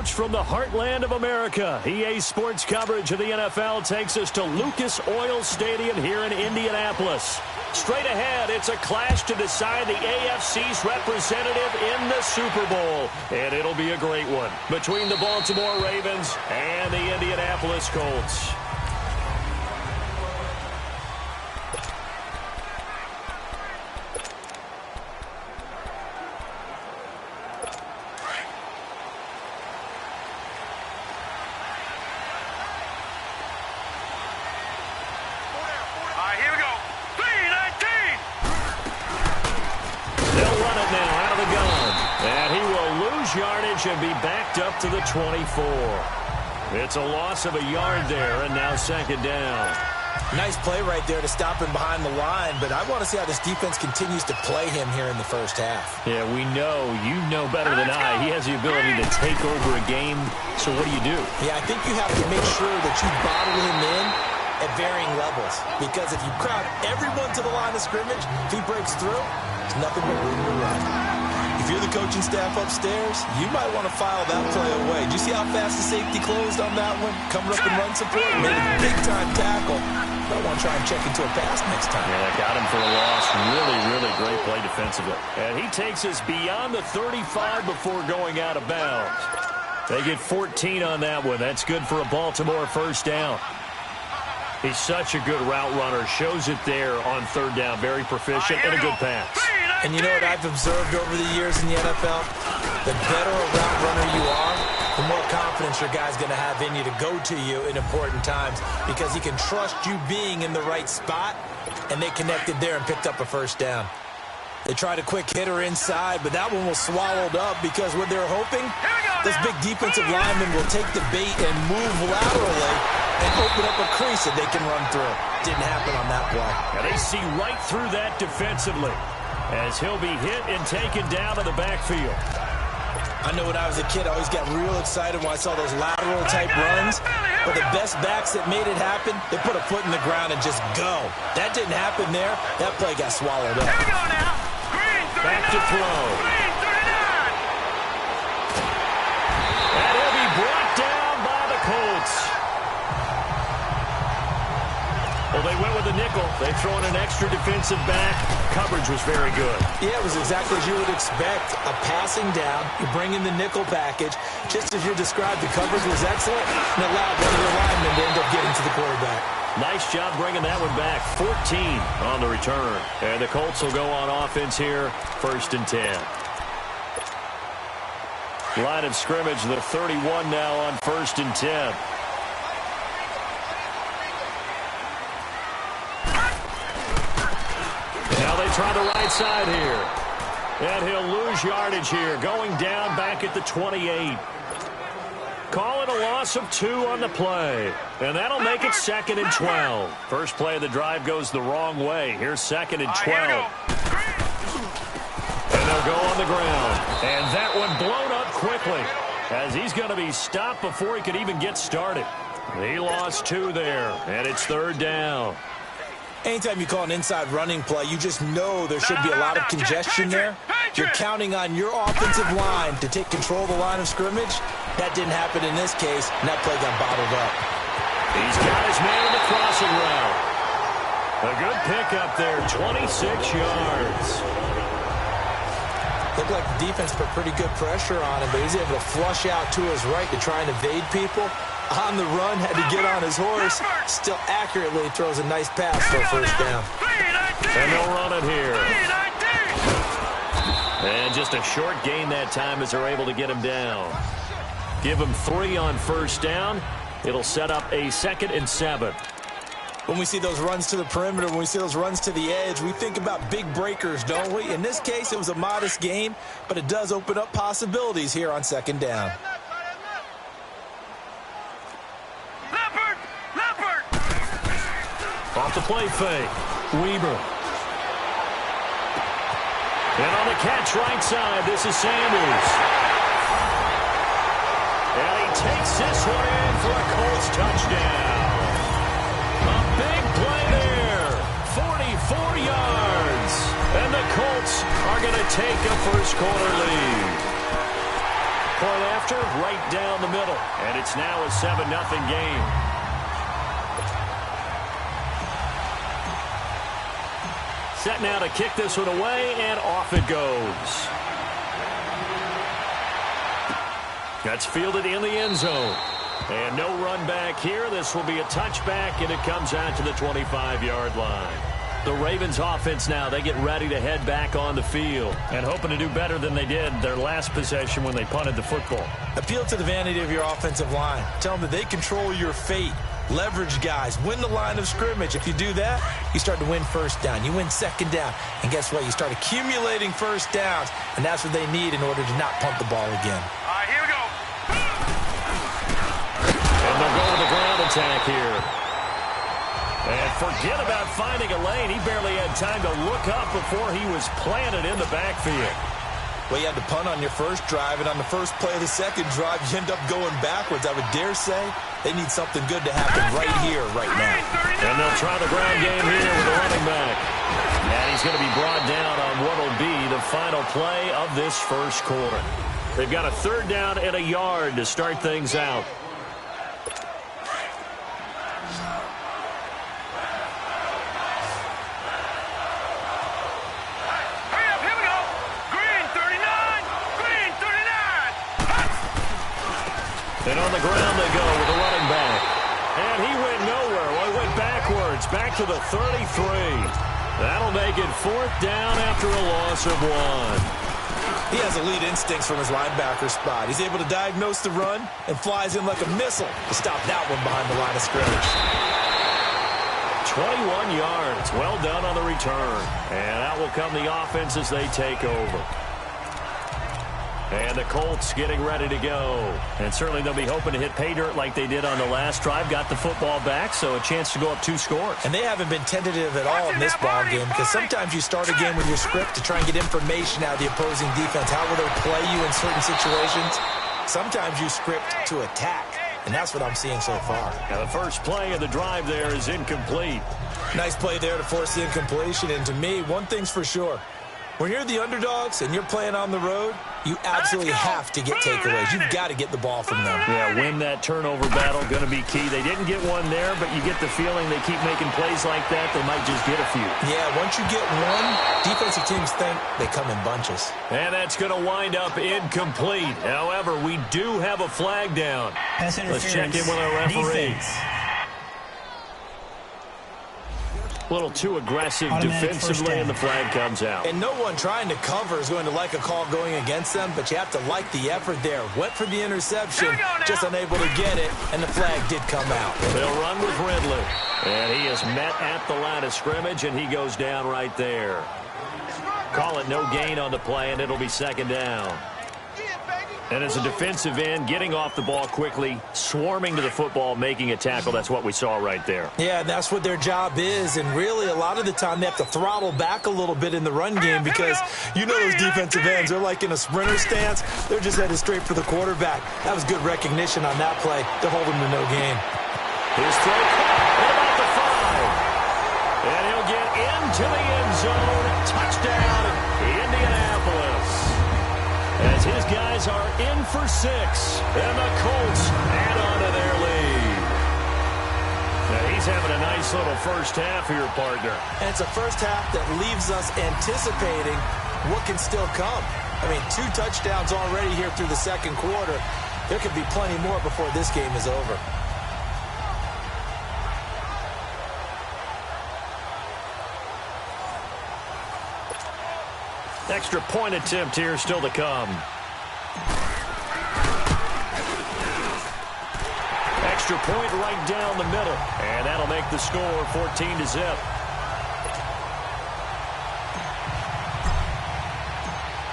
Coach, from the heartland of America, EA Sports coverage of the NFL takes us to Lucas Oil Stadium here in Indianapolis. Straight ahead, it's a clash to decide the AFC's representative in the Super Bowl. And it'll be a great one between the Baltimore Ravens and the Indianapolis Colts. Should be backed up to the 24. It's a loss of a yard there, and now second down. Nice play right there to stop him behind the line, but I want to see how this defense continues to play him here in the first half. Yeah, we know. You know better than I. He has the ability to take over a game, so what do? Yeah, I think you have to make sure that you bottle him in at varying levels, because if you crowd everyone to the line of scrimmage, if he breaks through, there's nothing but room to run. If you're the coaching staff upstairs, you might want to file that play away. Do you see how fast the safety closed on that one? Coming up and run support, made a big-time tackle. Might want to try and check into a pass next time. Yeah, got him for a loss. Really, really great play defensively. And he takes us beyond the 35 before going out of bounds. They get 14 on that one. That's good for a Baltimore first down. He's such a good route runner. Shows it there on third down. Very proficient and a good pass. And you know what I've observed over the years in the NFL? The better a route runner you are, the more confidence your guy's going to have in you to go to you in important times, because he can trust you being in the right spot, and they connected there and picked up a first down. They tried a quick hitter inside, but that one was swallowed up because what they're hoping, this big defensive lineman will take the bait and move laterally and open up a crease that they can run through. Didn't happen on that play. Now they see right through that defensively, as he'll be hit and taken down to the backfield. I know when I was a kid, I always got real excited when I saw those lateral-type runs. But the best backs that made it happen, they put a foot in the ground and just go. That didn't happen there. That play got swallowed up. Here we go now. Back to throw. And he'll be brought down by the Colts. Well, they went with a nickel. They throw in an extra defensive back. Coverage was very good. Yeah, it was exactly as you would expect. A passing down. You bring in the nickel package. Just as you described, the coverage was excellent and allowed one of the linemen to end up getting to the quarterback. Nice job bringing that one back. 14 on the return. And the Colts will go on offense here. 1st and 10. Line of scrimmage, the 31 now on 1st and 10. Now they try the right side here. And he'll lose yardage here. Going down back at the 28. Call it a loss of 2 on the play. And that'll make it 2nd and 12. First play of the drive goes the wrong way. Here's 2nd and 12. And they'll go on the ground. And that one blown up quickly, as he's going to be stopped before he could even get started. He lost 2 there, and it's 3rd down. Anytime you call an inside running play, you just know there should be a lot of congestion there. You're counting on your offensive line to take control of the line of scrimmage. That didn't happen in this case, and that play got bottled up. He's got his man in the crossing route. A good pickup there, 26 yards. Looked like the defense put pretty good pressure on him, but he's able to flush out to his right to try and evade people. On the run, had to get on his horse. Still accurately throws a nice pass for a first down. And they'll run it here. And just a short gain that time as they're able to get him down. Give him 3 on first down. It'll set up a 2nd and 7. When we see those runs to the perimeter, when we see those runs to the edge, we think about big breakers, don't we? In this case, it was a modest gain, but it does open up possibilities here on 2nd down. Off the play fake. Weber. And on the catch right side, this is Sanders. And he takes this one in for a Colts touchdown. A big play there. 44 yards. And the Colts are going to take a first quarter lead. point after, right down the middle. And it's now a 7-0 game. Set now to kick this one away, and off it goes. That's fielded in the end zone. And no run back here. This will be a touchback, and it comes out to the 25-yard line. The Ravens offense now, they get ready to head back on the field and hoping to do better than they did their last possession when they punted the football. Appeal to the vanity of your offensive line. Tell them that they control your fate. Leverage guys. Win the line of scrimmage. If you do that, you start to win first down. You win second down. And guess what? You start accumulating first downs, and that's what they need in order to not punt the ball again. All right, here we go. And they'll go with the ground attack here. And forget about finding a lane. He barely had time to look up before he was planted in the backfield. Well, you had to punt on your first drive, and on the first play of the second drive, you end up going backwards. I would dare say they need something good to happen right here, right now. And they'll try the ground game here with the running back. And he's going to be brought down on what will be the final play of this first quarter. They've got a 3rd down and a yard to start things out. And on the ground they go with the running back. And he went nowhere. Well, he went backwards, back to the 33. That'll make it 4th down after a loss of 1. He has elite instincts from his linebacker spot. He's able to diagnose the run and flies in like a missile to stop that one behind the line of scrimmage. 21 yards. Well done on the return. And out will come the offense as they take over. And the Colts getting ready to go. And certainly they'll be hoping to hit pay dirt like they did on the last drive. Got the football back, so a chance to go up 2 scores. And they haven't been tentative at all in this ball game, because sometimes you start a game with your script to try and get information out of the opposing defense. How will they play you in certain situations? Sometimes you script to attack, and that's what I'm seeing so far. Now the first play of the drive there is incomplete. Nice play there to force the incompletion. And to me, one thing's for sure. When you're the underdogs and you're playing on the road, you absolutely have to get takeaways. You've got to get the ball from them. Yeah, win that turnover battle, going to be key. They didn't get one there, but you get the feeling they keep making plays like that, they might just get a few. Yeah, once you get one, defensive teams think they come in bunches. And that's going to wind up incomplete. However, we do have a flag down. Let's check in with our referee. A little too aggressive defensively, and the flag comes out. And no one trying to cover is going to like a call going against them, but you have to like the effort there. Went for the interception, just unable to get it, and the flag did come out. They'll run with Ridley. And he is met at the line of scrimmage, and he goes down right there. Call it no gain on the play, and it'll be 2nd down. And as a defensive end, getting off the ball quickly, swarming to the football, making a tackle, that's what we saw right there. Yeah, that's what their job is, and really a lot of the time they have to throttle back a little bit in the run game because you know those defensive ends, they're like in a sprinter stance. They're just headed straight for the quarterback. That was good recognition on that play to hold him to no gain. His throw at about the 5. And he'll get into the end zone. Touchdown, Indianapolis. As his guys are in for 6, and the Colts add on to their lead. Now he's having a nice little first half here, partner. And it's a first half that leaves us anticipating what can still come. I mean, 2 touchdowns already here through the second quarter. There could be plenty more before this game is over. Extra point attempt here still to come. Extra point right down the middle. And that'll make the score 14-0.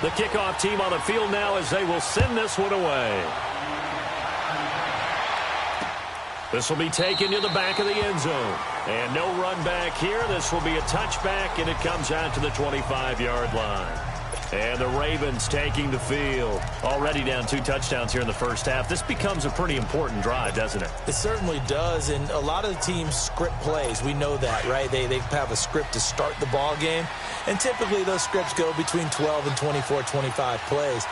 The kickoff team on the field now as they will send this one away. This will be taken to the back of the end zone. And no run back here. This will be a touchback, and it comes out to the 25-yard line. And the Ravens taking the field. Already down 2 touchdowns here in the first half. This becomes a pretty important drive, doesn't it? It certainly does, and a lot of the teams script plays. We know that, right? They have a script to start the ball game, and typically those scripts go between 12 and 24, 25 plays.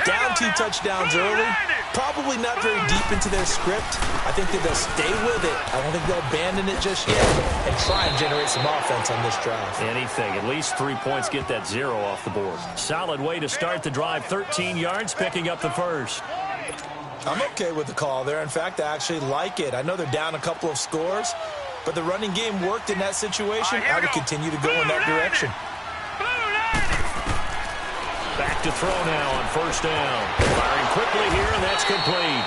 Down 2 touchdowns early, probably not very deep into their script. I think that they'll stay with it. I don't think they'll abandon it just yet and try and generate some offense on this drive. Anything. At least 3 points, get that 0 off the board. Solid way to start the drive. 13 yards, picking up the first. I'm okay with the call there. In fact, I actually like it. I know they're down a couple of scores, but the running game worked in that situation. I would continue to go in that direction. Back to throw now on first down. Firing quickly here, and that's complete.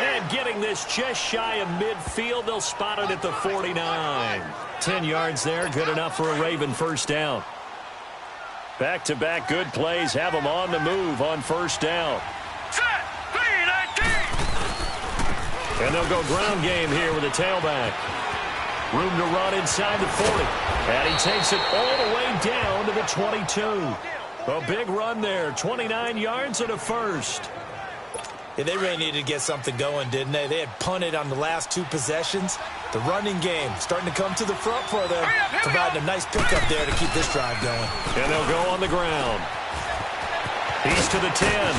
And getting this just shy of midfield, they'll spot it at the 49. 10 yards there, good enough for a Raven first down. Back-to-back good plays have them on the move on first down. And they'll go ground game here with a tailback. Room to run inside the 40. And he takes it all the way down to the 22. A big run there, 29 yards and a first. Yeah, they really needed to get something going, didn't they? They had punted on the last 2 possessions. The running game starting to come to the front for them, providing a nice pickup there to keep this drive going. And they'll go on the ground. He's to the 10.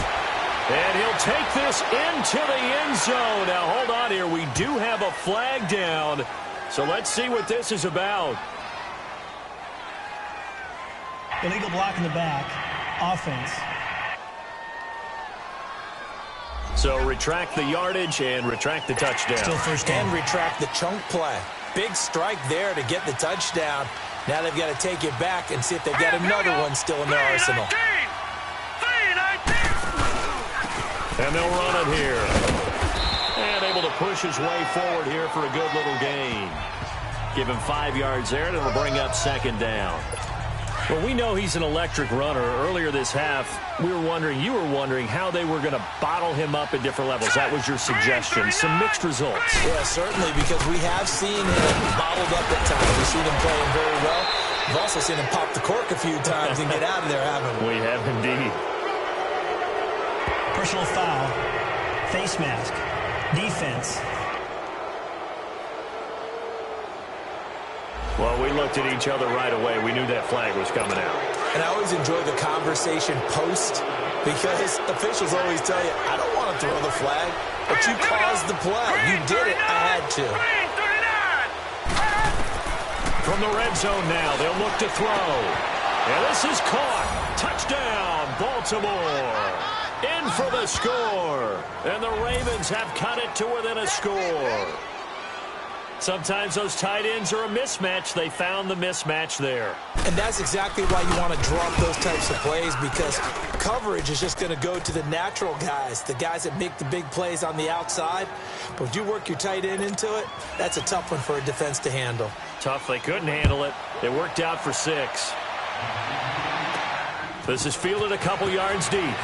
And he'll take this into the end zone. Now, hold on here. We do have a flag down. So let's see what this is about. Illegal block in the back. Offense. So retract the yardage and retract the touchdown. Still first down. And retract the chunk play. Big strike there to get the touchdown. Now they've got to take it back and see if they've got another one still in their arsenal. And they'll run it here. And able to push his way forward here for a good little gain. Give him 5 yards there, and it'll bring up second down. Well, we know he's an electric runner. Earlier this half, you were wondering how they were going to bottle him up at different levels. That was your suggestion. Some mixed results. Yeah, certainly, because we have seen him bottled up at times. We've seen him playing very well. We've also seen him pop the cork a few times and get out of there, haven't we? We have indeed. Personal foul. Face mask. Defense. Well, we looked at each other right away. We knew that flag was coming out. And I always enjoy the conversation post because officials always tell you, I don't want to throw the flag, but you caused the play. You did it. I had to. From the red zone now, they'll look to throw. And this is caught. Touchdown, Baltimore. In for the score. And the Ravens have cut it to within a score. Sometimes those tight ends are a mismatch. They found the mismatch there. And that's exactly why you want to drop those types of plays, because coverage is just going to go to the natural guys, the guys that make the big plays on the outside. But if you work your tight end into it, that's a tough one for a defense to handle. Tough. They couldn't handle it. It worked out for 6. This is fielded a couple yards deep.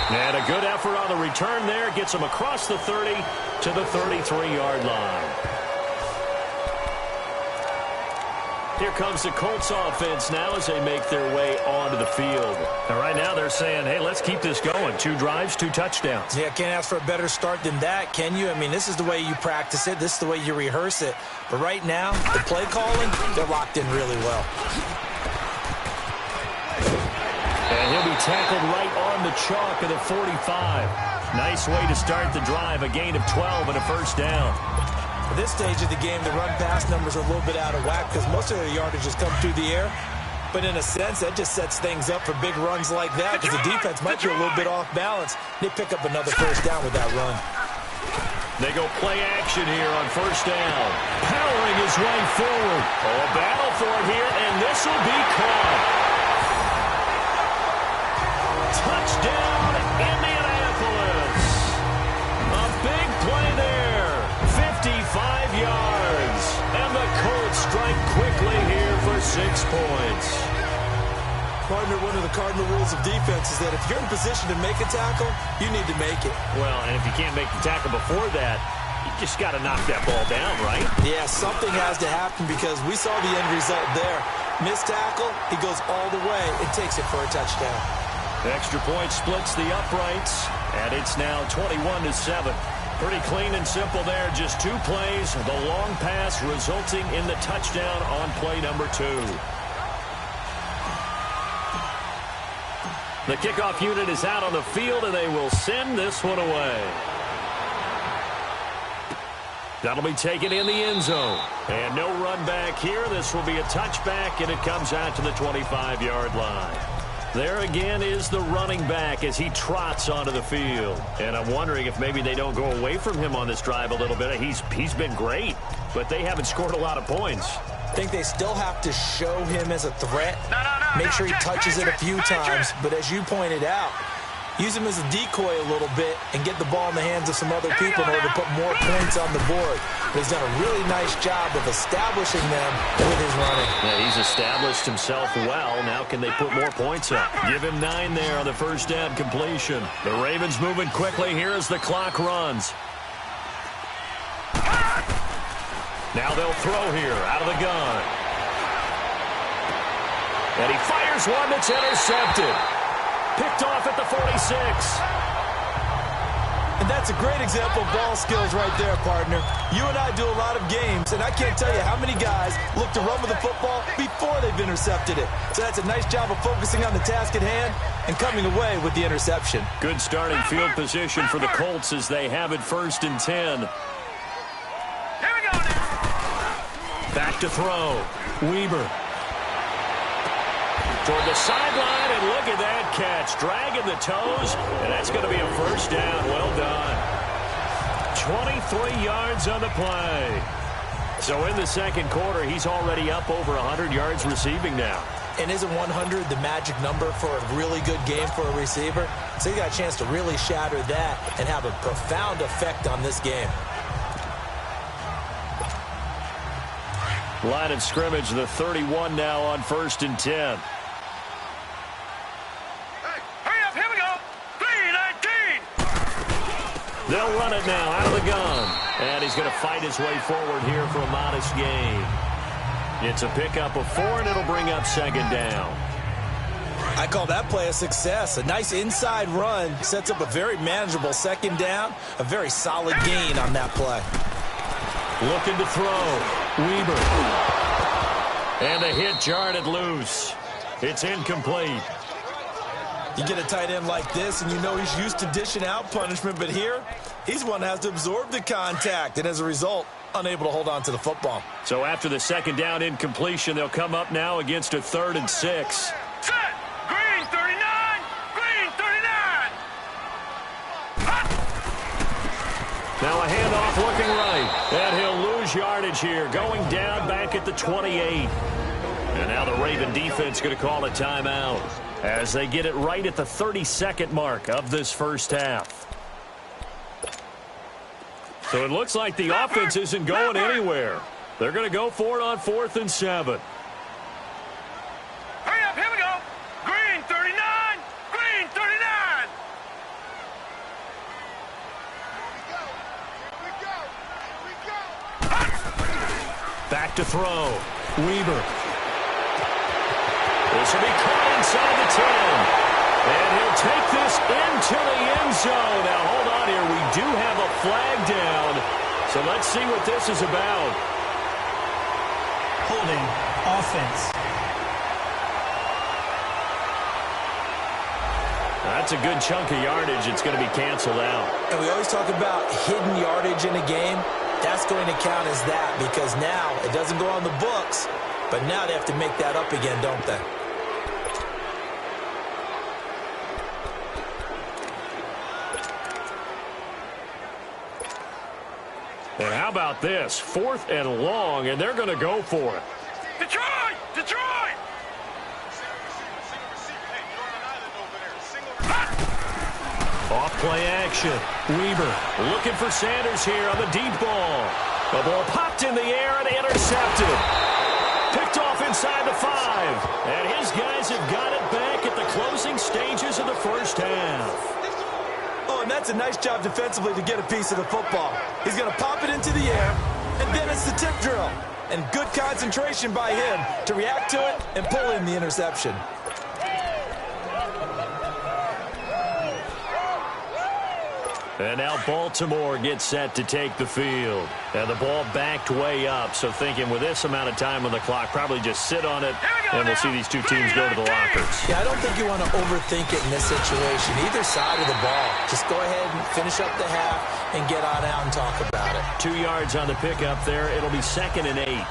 And a good effort on the return there. Gets him across the 30 to the 33-yard line. Here comes the Colts offense now as they make their way onto the field. And right now they're saying, hey, let's keep this going. 2 drives, 2 touchdowns. Yeah, can't ask for a better start than that, can you? I mean, this is the way you practice it. This is the way you rehearse it. But right now, the play calling, they're locked in really well. And he'll be tackled right on the chalk of the 45. Nice way to start the drive. A gain of 12 and a first down. At this stage of the game, the run-pass numbers are a little bit out of whack because most of their yardage has come through the air. But in a sense, that just sets things up for big runs like that because the defense might be a little bit off balance. They pick up another first down with that run. They go play action here on first down. Powering his way forward. Oh, a battle for it here, and this will be caught. Touchdown, Indianapolis. A big play there. 55 yards. And the Colts strike quickly here for 6 points. Partner, one of the cardinal rules of defense is that if you're in position to make a tackle, you need to make it. Well, and if you can't make the tackle before that, you just got to knock that ball down, right? Yeah, something has to happen because we saw the end result there. Missed tackle, he goes all the way and takes it for a touchdown. Extra point splits the uprights, and it's now 21-7. Pretty clean and simple there. Just 2 plays. The long pass resulting in the touchdown on play number 2. The kickoff unit is out on the field, and they will send this one away. That'll be taken in the end zone. And no run back here. This will be a touchback, and it comes out to the 25-yard line. There again is the running back as he trots onto the field. And I'm wondering if maybe they don't go away from him on this drive a little bit. He's been great, but they haven't scored a lot of points. I think they still have to show him as a threat. Make sure he touches it a few times. But as you pointed out, use him as a decoy a little bit and get the ball in the hands of some other people in order to put more points on the board. But he's done a really nice job of establishing them with his running. Yeah, he's established himself well. Now can they put more points up? Give him 9 there on the first down completion. The Ravens moving quickly here as the clock runs. Now they'll throw here out of the gun. And he fires one that's intercepted. Picked off at the 46. And that's a great example of ball skills right there, partner. You and I do a lot of games, and I can't tell you how many guys look to run with the football before they've intercepted it. So that's a nice job of focusing on the task at hand and coming away with the interception. Good starting field position for the Colts as they have it 1st and 10. Here we go now. Back to throw. Weber. Toward the sideline, and look at that catch. Dragging the toes, and that's going to be a first down. Well done. 23 yards on the play. So in the second quarter, he's already up over 100 yards receiving now. And isn't 100 the magic number for a really good game for a receiver? So you got a chance to really shatter that and have a profound effect on this game. Line of scrimmage, the 31 now on 1st and 10. They'll run it now out of the gun. And he's going to fight his way forward here for a modest gain. It's a pickup of 4, and it'll bring up 2nd down. I call that play a success. A nice inside run sets up a very manageable 2nd down. A very solid gain on that play. Looking to throw. Weber. And a hit jarred it loose. It's incomplete. You get a tight end like this, and you know he's used to dishing out punishment, but here, he's one that has to absorb the contact, and as a result, unable to hold on to the football. So after the 2nd down incompletion, they'll come up now against a 3rd and 6. Set. Green 39. Green 39. Now a handoff looking right, and he'll lose yardage here, going down back at the 28. And now the Raven defense going to call a timeout as they get it right at the 32nd mark of this first half. So it looks like the offense isn't going anywhere. They're going to go for it on 4th and 7. Hurry up, here we go. Green 39. Green 39. Back to throw. Weber. This will be caught inside the 10. And he'll take this into the end zone. Now, hold on here. We do have a flag down. So let's see what this is about. Holding offense. That's a good chunk of yardage. It's going to be canceled out. And we always talk about hidden yardage in a game. That's going to count as that because now it doesn't go on the books, but now they have to make that up again, don't they? And how about this? 4th and long, and they're going to go for it. Detroit! Detroit! Off play action. Weber looking for Sanders here on the deep ball. The ball popped in the air and intercepted. Picked off inside the 5. And his guys have got it back at the closing stages of the first half. Oh, and that's a nice job defensively to get a piece of the football. He's going to pop it into the air, and then it's the tip drill. And good concentration by him to react to it and pull in the interception. And now Baltimore gets set to take the field. And the ball backed way up, so thinking with this amount of time on the clock, probably just sit on it, and we'll see these two teams go to the lockers. Yeah, I don't think you want to overthink it in this situation. Either side of the ball. Just go ahead and finish up the half and get on out and talk about it. 2 yards on the pickup there. It'll be 2nd and 8.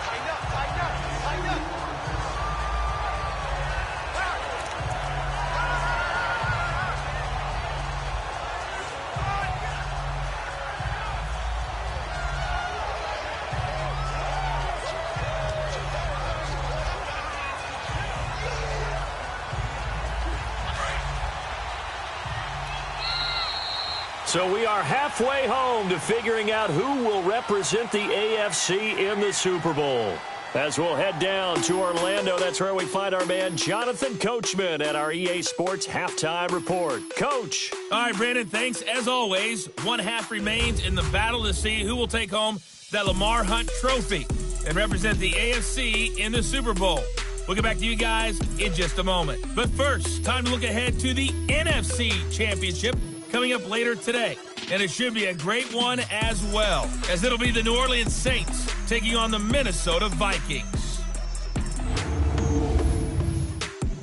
So we are halfway home to figuring out who will represent the AFC in the Super Bowl. As we'll head down to Orlando, that's where we find our man Jonathan Coachman at our EA Sports Halftime Report. Coach. All right, Brandon, thanks. As always, one half remains in the battle to see who will take home that Lamar Hunt Trophy and represent the AFC in the Super Bowl. We'll get back to you guys in just a moment. But first, time to look ahead to the NFC Championship coming up later today. And it should be a great one as well, as it'll be the New Orleans Saints taking on the Minnesota Vikings.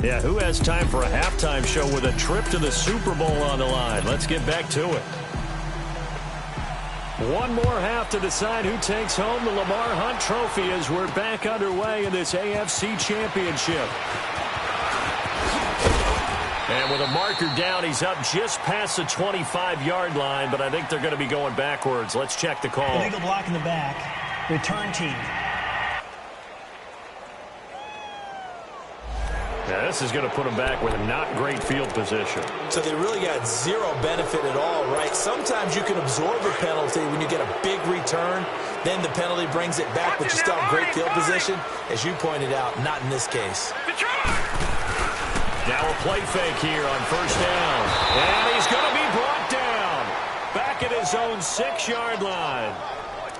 Yeah, who has time for a halftime show with a trip to the Super Bowl on the line? Let's get back to it. One more half to decide who takes home the Lamar Hunt Trophy as we're back underway in this AFC Championship. And with a marker down, he's up just past the 25-yard line, but I think they're going to be going backwards. Let's check the call. Illegal block in the back. Return team. Yeah, this is going to put them back with a not great field position. So they really got zero benefit at all, right? Sometimes you can absorb a penalty when you get a big return. Then the penalty brings it back, but you still have great field position. As you pointed out, not in this case. Now a play fake here on first down. And he's going to be brought down. Back at his own 6-yard line.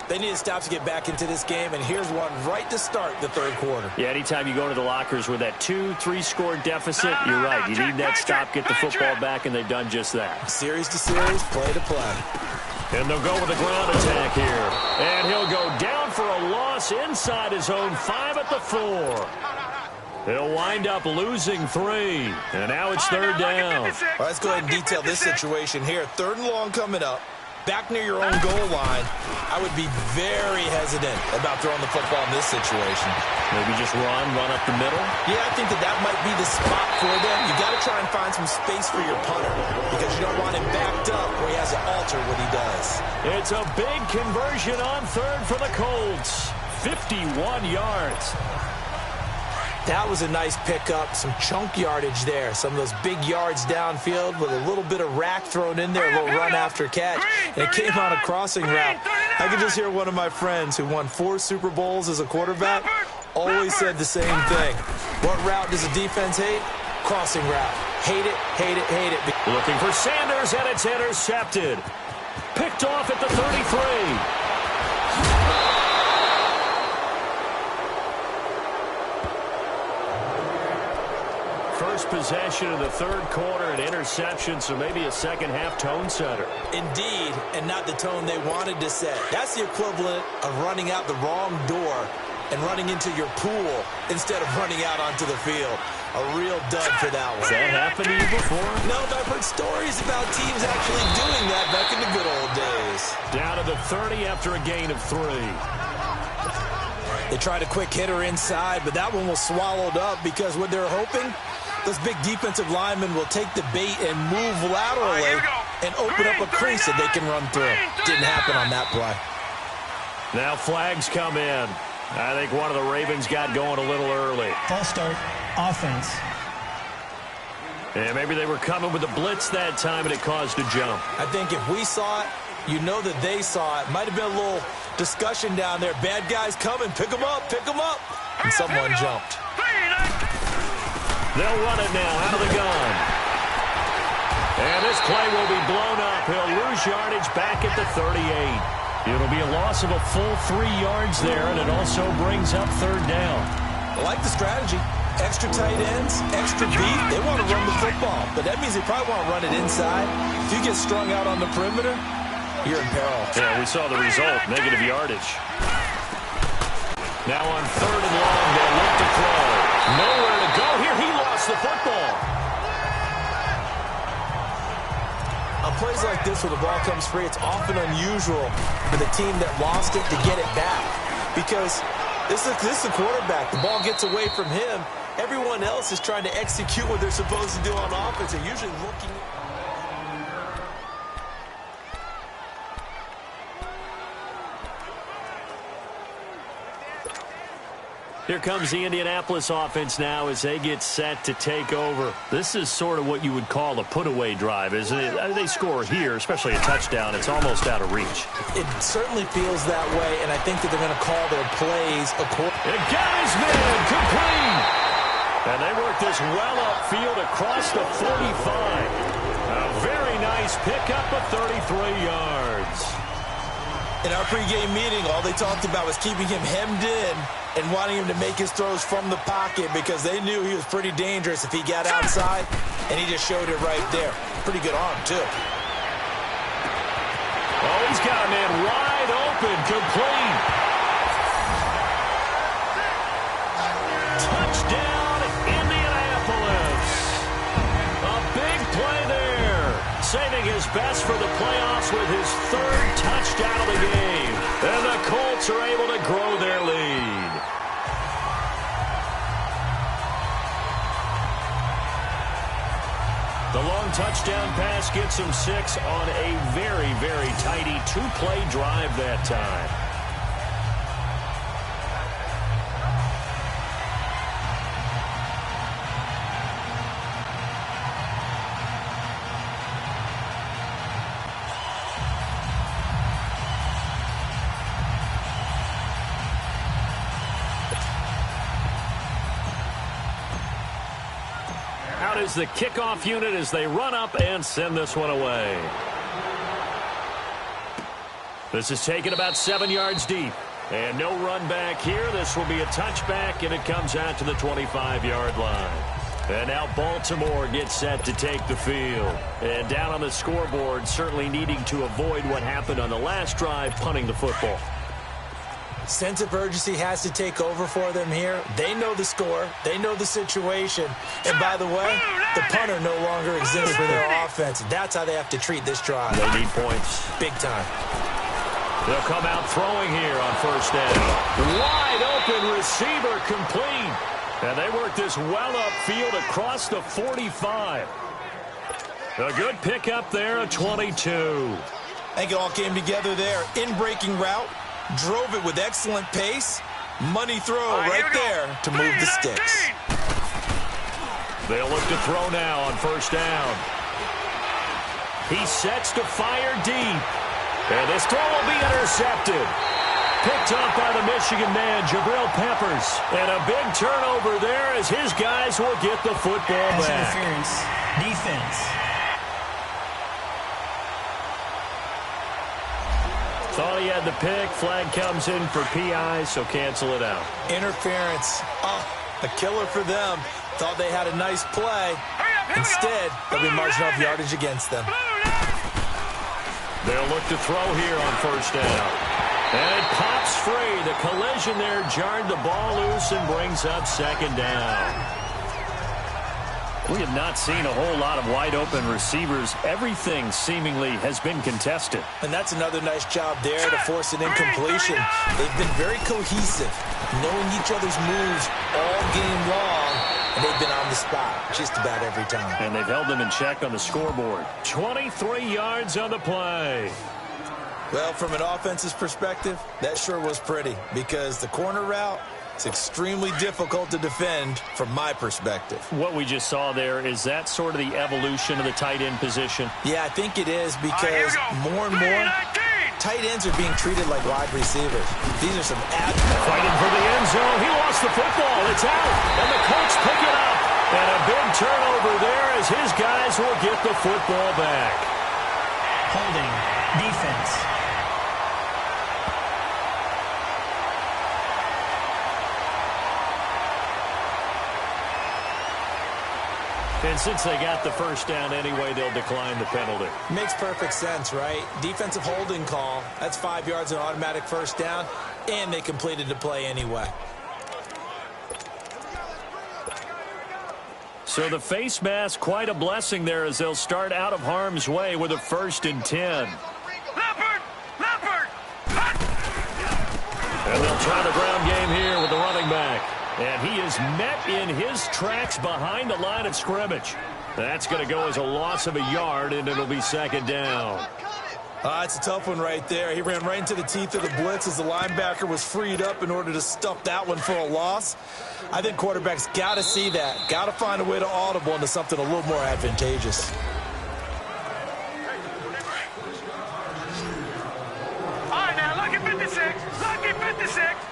They need to stop to get back into this game, and here's one right to start the third quarter. Yeah, anytime you go to the lockers with that 2-3 score deficit, you're right. You need that stop, get the football back, and they've done just that. Series to series, play to play. And they'll go with a ground attack here. And he'll go down for a loss inside his own 5 at the 4. They'll wind up losing 3. And now it's third down. Well, let's go ahead and detail this situation here. 3rd and long coming up. Back near your own goal line. I would be very hesitant about throwing the football in this situation. Maybe just run up the middle? Yeah, I think that might be the spot for them. You got to try and find some space for your punter because you don't want him backed up where he has to alter what he does. It's a big conversion on 3rd for the Colts. 51 yards. That was a nice pickup, some chunk yardage there. Some of those big yards downfield with a little bit of rack thrown in there, a little run after catch. And it came on a crossing route. I could just hear one of my friends who won 4 Super Bowls as a quarterback always said the same thing. What route does a defense hate? Crossing route. Hate it, hate it, hate it. Looking for Sanders, and it's intercepted. Picked off at the 33. First possession of the 3rd quarter, an interception, so maybe a second-half tone setter. Indeed, and not the tone they wanted to set. That's the equivalent of running out the wrong door and running into your pool instead of running out onto the field. A real dud for that one. Has that happened to you before? No, but I've heard stories about teams actually doing that back in the good old days. Down to the 30 after a gain of 3. They tried a quick hitter inside, but that one was swallowed up because what they're hoping, those big defensive linemen will take the bait and move laterally and open up a crease that they can run through. Didn't happen on that play. Now flags come in. I think one of the Ravens got going a little early. False start, offense. Yeah, maybe they were coming with a blitz that time and it caused a jump. I think if we saw it, you know that they saw it. Might have been a little discussion down there. Bad guys coming, pick them up, pick them up. And someone jumped. They'll run it now out of the gun. And this play will be blown up. He'll lose yardage back at the 38. It'll be a loss of a full 3 yards there, and it also brings up 3rd down. I like the strategy. Extra tight ends, extra beat, they want to run the football. But that means they probably want to run it inside. If you get strung out on the perimeter, you're in peril. Yeah, we saw the result, negative yardage. Now on 3rd and long, they look to throw. Nowhere to go here. He lost the football. On plays like this where the ball comes free, it's often unusual for the team that lost it to get it back. Because this is the quarterback. The ball gets away from him. Everyone else is trying to execute what they're supposed to do on offense. They're usually looking. Here comes the Indianapolis offense now as they get set to take over. This is sort of what you would call a put-away drive, isn't it? They score here, especially a touchdown. It's almost out of reach. It certainly feels that way, and I think that they're going to call their plays accordingly. It got his man complete. And they work this well upfield across the 45. A very nice pickup of 33 yards. In our pregame meeting, all they talked about was keeping him hemmed in and wanting him to make his throws from the pocket because they knew he was pretty dangerous if he got outside, and he just showed it right there. Pretty good arm, too. Oh, he's got a man wide open, complete. Touchdown, Indianapolis. A big play there. Saving his best for the playoffs with his 3rd touchdown of the game. And the Colts are able to grow their lead. The long touchdown pass gets him 6 on a very, very tidy 2-play drive that time. Out is the kickoff unit as they run up and send this one away. This is taken about 7 yards deep. And no run back here. This will be a touchback, and it comes out to the 25-yard line. And now Baltimore gets set to take the field. And down on the scoreboard, certainly needing to avoid what happened on the last drive, punting the football. Sense of urgency has to take over for them here. They know the score. They know the situation. And by the way, the punter no longer exists for their offense. That's how they have to treat this drive. They need points. Big time. They'll come out throwing here on 1st down. Wide open receiver complete. And they work this well upfield across the 45. A good pickup there at 22. I think it all came together there. In-breaking route. Drove it with excellent pace. Money throw right there to move the sticks. They'll look to throw now on 1st down. He sets to fire deep. And this throw will be intercepted. Picked up by the Michigan man, Jabril Peppers. And a big turnover there as his guys will get the football back. Interference. Defense. Thought he had the pick. Flag comes in for PI, so cancel it out. Interference. A killer for them. Thought they had a nice play. Instead, they'll be marching off yardage against them. They'll look to throw here on 1st down. And it pops free. The collision there jarred the ball loose and brings up 2nd down. We have not seen a whole lot of wide-open receivers. Everything seemingly has been contested. And that's another nice job there to force an incompletion. They've been very cohesive, knowing each other's moves all game long, and they've been on the spot just about every time. And they've held them in check on the scoreboard. 23 yards on the play. Well, from an offense's perspective, that sure was pretty because the corner route, it's extremely difficult to defend from my perspective. What we just saw there, is that sort of the evolution of the tight end position? Yeah, I think it is because more and more tight ends are being treated like wide receivers. These are some fighting for the end zone. He lost the football. It's out. And the Colts pick it up. And a big turnover there as his guys will get the football back. Holding. Defense. And since they got the first down anyway, they'll decline the penalty. Makes perfect sense, right? Defensive holding call. That's 5 yards, an automatic first down, and they completed the play anyway. So the face mask, quite a blessing there as they'll start out of harm's way with a 1st and 10. And they'll try the ground game here with the running back. And he is met in his tracks behind the line of scrimmage. That's going to go as a loss of a yard, and it'll be 2nd down. It's a tough one right there. He ran right into the teeth of the blitz as the linebacker was freed up in order to stuff that one for a loss. I think quarterbacks got to see that. Got to find a way to audible into something a little more advantageous. All right, now, lucky 56. Lucky 56.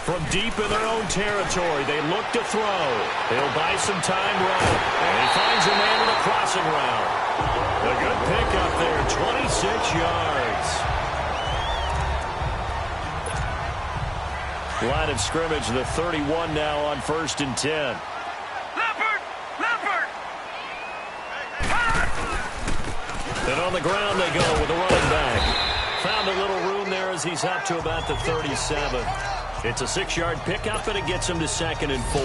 From deep in their own territory, they look to throw. He'll buy some time running. And he finds a man in a crossing route. A good pickup there, 26 yards. Line of scrimmage, the 31 now on 1st and 10. Leopard! Leopard! And on the ground they go with the running back. Found a little room there as he's up to about the 37. It's a 6-yard pickup, and it gets him to 2nd and 4.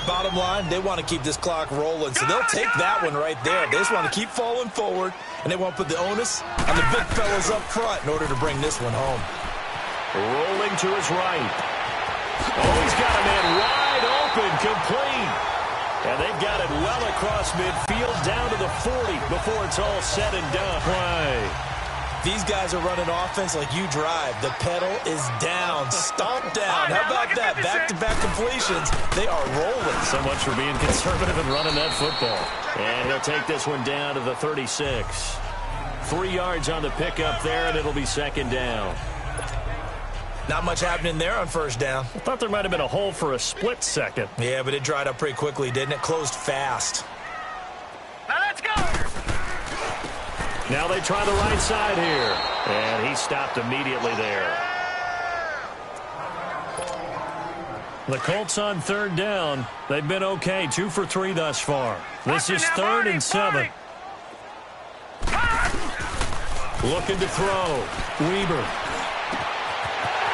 Bottom line, they want to keep this clock rolling, so they'll take that one right there. They just want to keep falling forward, and they want to put the onus on the big fellas up front in order to bring this one home. Rolling to his right. Oh, he's got a man wide open, complete. And they've got it well across midfield, down to the 40 before it's all said and done. Play. These guys are running offense like you drive. The pedal is down, stomp down. How about that? Back-to-back completions. They are rolling. So much for being conservative and running that football. And he'll take this one down to the 36. 3 yards on the pickup there, and it'll be 2nd down. Not much happening there on 1st down. I thought there might have been a hole for a split second. Yeah, but it dried up pretty quickly, didn't it? Closed fast. Now let's go! Now they try the right side here. And he stopped immediately there. The Colts on 3rd down. They've been okay. 2 for 3 thus far. This is 3rd and 7. Looking to throw. Weber.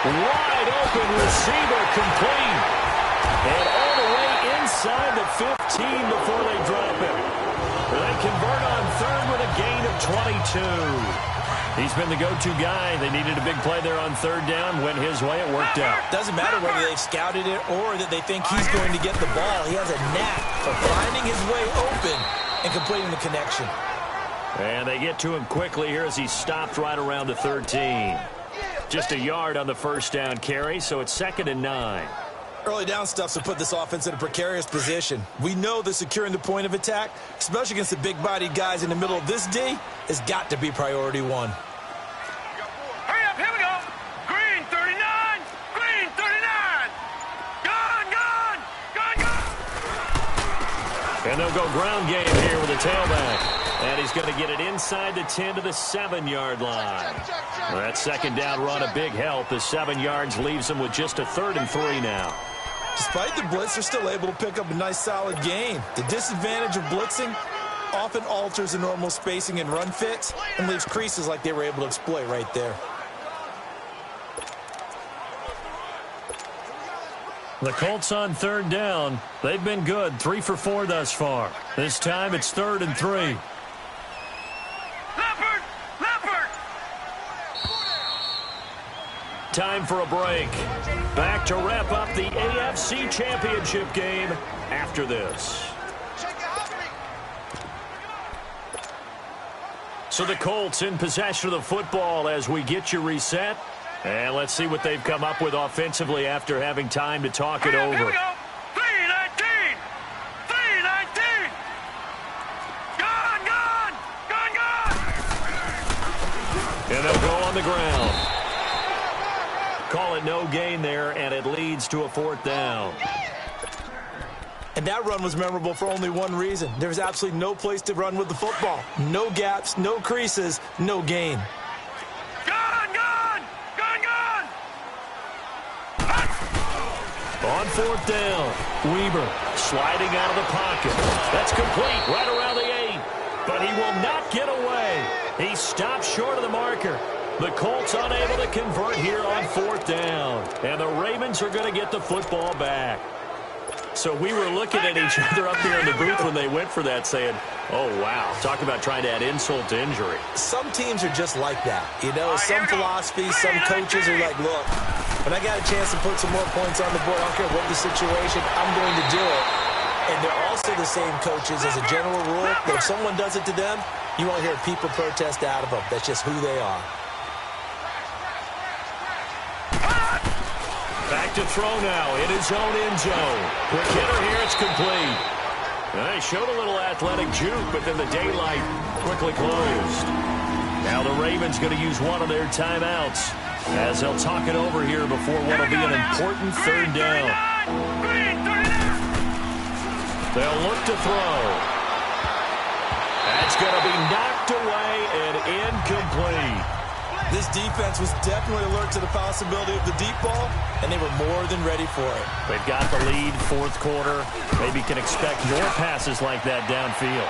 Wide open receiver, complete. And all the way inside the 15 before they drop it. They convert on 3rd with a gain of 22. He's been the go-to guy. They needed a big play there on 3rd down. Went his way. It worked out. Doesn't matter whether they've scouted it or that they think he's going to get the ball. He has a knack for finding his way open and completing the connection. And they get to him quickly here as he stopped right around the 13. Just a yard on the 1st down carry, so it's 2nd and 9. Early down stuff's to put this offense in a precarious position. We know that securing the point of attack, especially against the big-bodied guys in the middle of this D, has got to be priority 1. Hurry up, here we go! Green 39! Green 39! Gone, gone! Gone, gone! And they'll go ground game here with a tailback. And he's going to get it inside the 10 to the 7-yard line. That 2nd down run a big help. The 7 yards leaves them with just a 3rd and 3 now. Despite the blitz, they're still able to pick up a nice solid gain. The disadvantage of blitzing often alters the normal spacing and run fits and leaves creases like they were able to exploit right there. The Colts on 3rd down. They've been good. 3 for 4 thus far. This time it's 3rd and 3. Leopard! Leopard! Time for a break. Back to wrap up the AFC Championship game after this. So the Colts in possession of the football as we get you reset. And let's see what they've come up with offensively after having time to talk it over. Here we go! 319! 319! Gone, gone! Gone, gone! And they'll go on the ground. Call it no gain there, and it leads to a 4th down. And that run was memorable for only one reason. There was absolutely no place to run with the football. No gaps, no creases, no gain. Gone, gone! Gone, gone! On fourth down, Weber sliding out of the pocket. That's complete right around the 8. But he will not get away. He stopped short of the marker. The Colts unable to convert here on fourth down. And the Ravens are going to get the football back. So we were looking at each other up there in the booth when they went for that saying, oh, wow, talk about trying to add insult to injury. Some teams are just like that. You know, some philosophies, some coaches are like, look, when I got a chance to put some more points on the board, I don't care what the situation, I'm going to do it. And they're also the same coaches as a general rule that if someone does it to them, you won't hear people protest out of them. That's just who they are. Back to throw now in his own end zone. Quick hitter here, it's complete. They showed a little athletic juke, but then the daylight quickly closed. Now the Ravens going to use one of their timeouts as they'll talk it over here before what will be an important third down. They'll look to throw. That's going to be knocked away and incomplete. This defense was definitely alert to the possibility of the deep ball, and they were more than ready for it. They've got the lead, fourth quarter. Maybe can expect more passes like that downfield.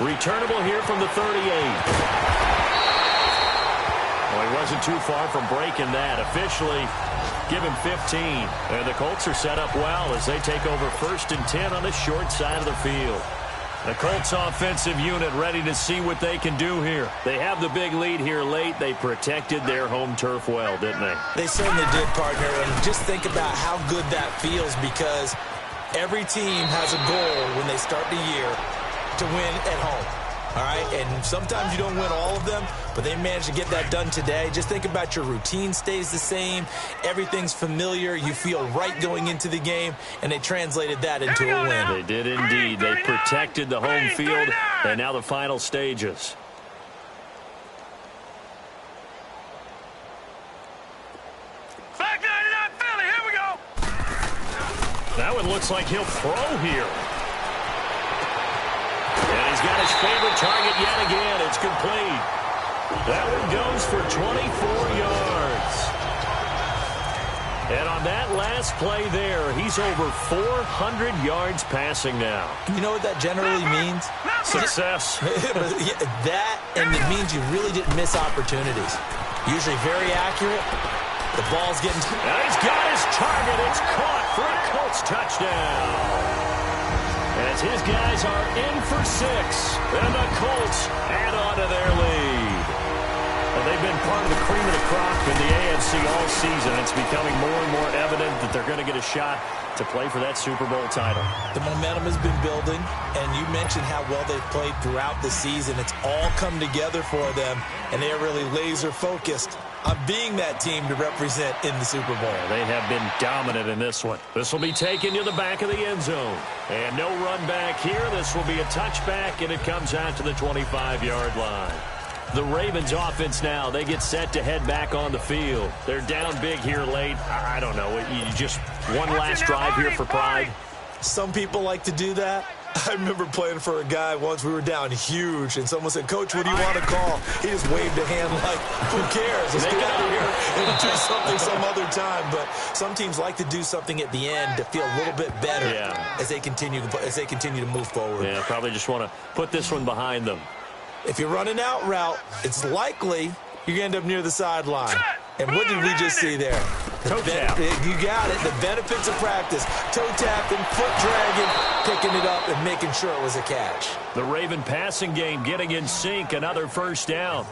Returnable here from the 38. Well, he wasn't too far from breaking that. Officially, give him 15. And the Colts are set up well as they take over 1st and 10 on the short side of the field. The Colts offensive unit ready to see what they can do here. They have the big lead here late. They protected their home turf well, didn't they? They certainly did, partner. And just think about how good that feels because every team has a goal when they start the year to win at home. All right, and sometimes you don't win all of them, but they managed to get that done today. Just think about your routine stays the same. Everything's familiar. You feel right going into the game, and they translated that into a win. They did indeed. They protected the home field, and now the final stages. Here we go. That one looks like he'll throw here. And he's got his favorite target yet again. It's complete. That one goes for 24 yards. And on that last play there, he's over 400 yards passing now. You know what that generally means? Success. That, and it means you really didn't miss opportunities. Usually very accurate. The ball's getting... And he's got his target. It's caught for a Colts touchdown. As his guys are in for 6, and the Colts add on to their lead. Well, they've been part of the cream of the crop in the AFC all season. It's becoming more and more evident that they're going to get a shot to play for that Super Bowl title. The momentum has been building, and you mentioned how well they've played throughout the season. It's all come together for them, and they are really laser-focused on being that team to represent in the Super Bowl. They have been dominant in this one. This will be taken to the back of the end zone. And no run back here. This will be a touchback, and it comes out to the 25-yard line. The Ravens offense now, they get set to head back on the field. They're down big here late. I don't know. You just one last drive here for pride. Some people like to do that. I remember playing for a guy once. We were down huge, and someone said, "Coach, what do you want to call?" He just waved a hand like, who cares? Let's get out of here and do something some other time. But some teams like to do something at the end to feel a little bit better as they continue to move forward. Yeah, probably just want to put this one behind them. If you're running out route, it's likely you're going to end up near the sideline. And what did we just see there? Toe tap. You got it. The benefits of practice. Toe tapping, foot dragging, picking it up, and making sure it was a catch. The Raven passing game getting in sync. Another first down.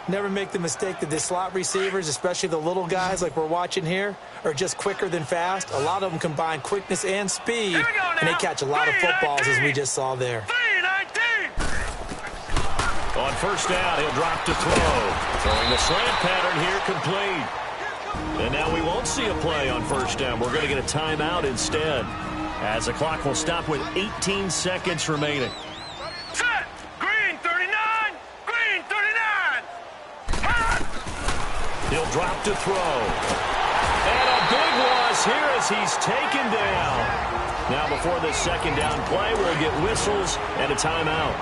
Never make the mistake that the slot receivers, especially the little guys like we're watching here, are just quicker than fast. A lot of them combine quickness and speed, and they catch a lot of footballs, as we just saw there. On first down, he'll drop to throw. Throwing the slant pattern here complete. And now we won't see a play on first down. We're going to get a timeout instead, as the clock will stop with 18 seconds remaining. Set. Green 39. Green 39. He'll drop to throw. And a big loss here as he's taken down. Now before this second down play, we'll get whistles and a timeout,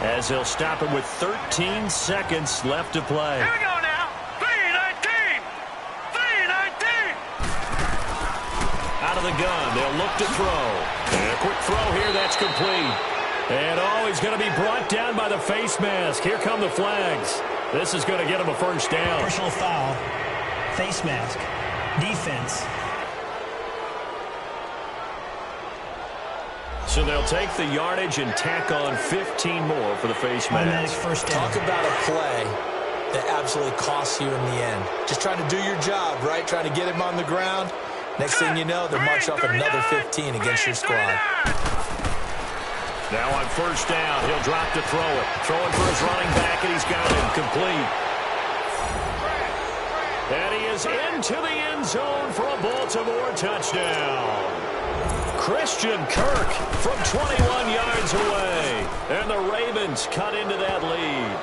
as they'll stop him with 13 seconds left to play. Here we go now. 3:19. 3:19. the gun. They'll look to throw. And a quick throw here. That's complete. And, he's going to be brought down by the face mask. Here come the flags. This is going to get him a first down. Personal foul. Face mask. Defense. So they'll take the yardage and tack on 15 more for the face Automatic mask. first down. Talk about a play that absolutely costs you in the end. Just trying to do your job, right? Trying to get him on the ground. Next thing you know, they're march off another 15 against your squad. Now on first down, he'll drop to throw it. Throwing for his running back, and he's got him complete. And he is into the end zone for a Baltimore touchdown. Christian Kirk from 21 yards away. And the Ravens cut into that lead.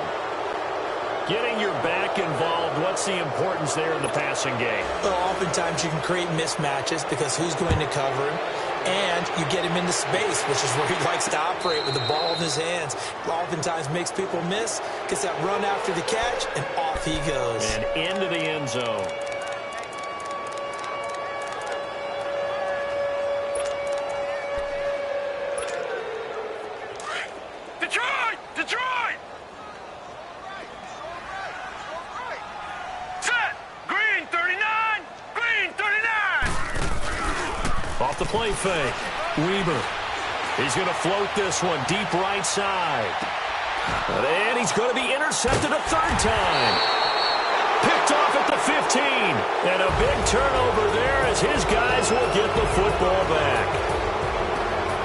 Getting your back involved, what's the importance there in the passing game? Well, oftentimes you can create mismatches because who's going to cover him? And you get him into space, which is where he likes to operate with the ball in his hands. Oftentimes makes people miss, gets that run after the catch, and off he goes. And into the end zone. Detroit! Detroit! Set! Green 39! Green 39! Off the play fake. Weber. He's going to float this one deep right side. And he's going to be intercepted a third time. Picked off at the 15. And a big turnover there as his guys will get the football back.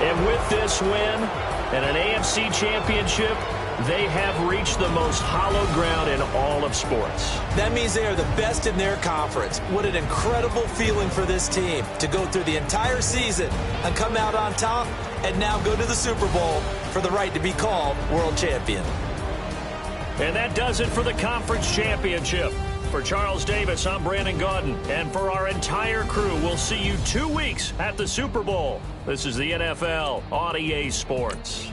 And with this win and an AFC championship, they have reached the most hallowed ground in all of sports. That means they are the best in their conference. What an incredible feeling for this team to go through the entire season and come out on top and now go to the Super Bowl for the right to be called world champion. And that does it for the conference championship. For Charles Davis, I'm Brandon Gaudin. And for our entire crew, we'll see you 2 weeks at the Super Bowl. This is the NFL on EA Sports.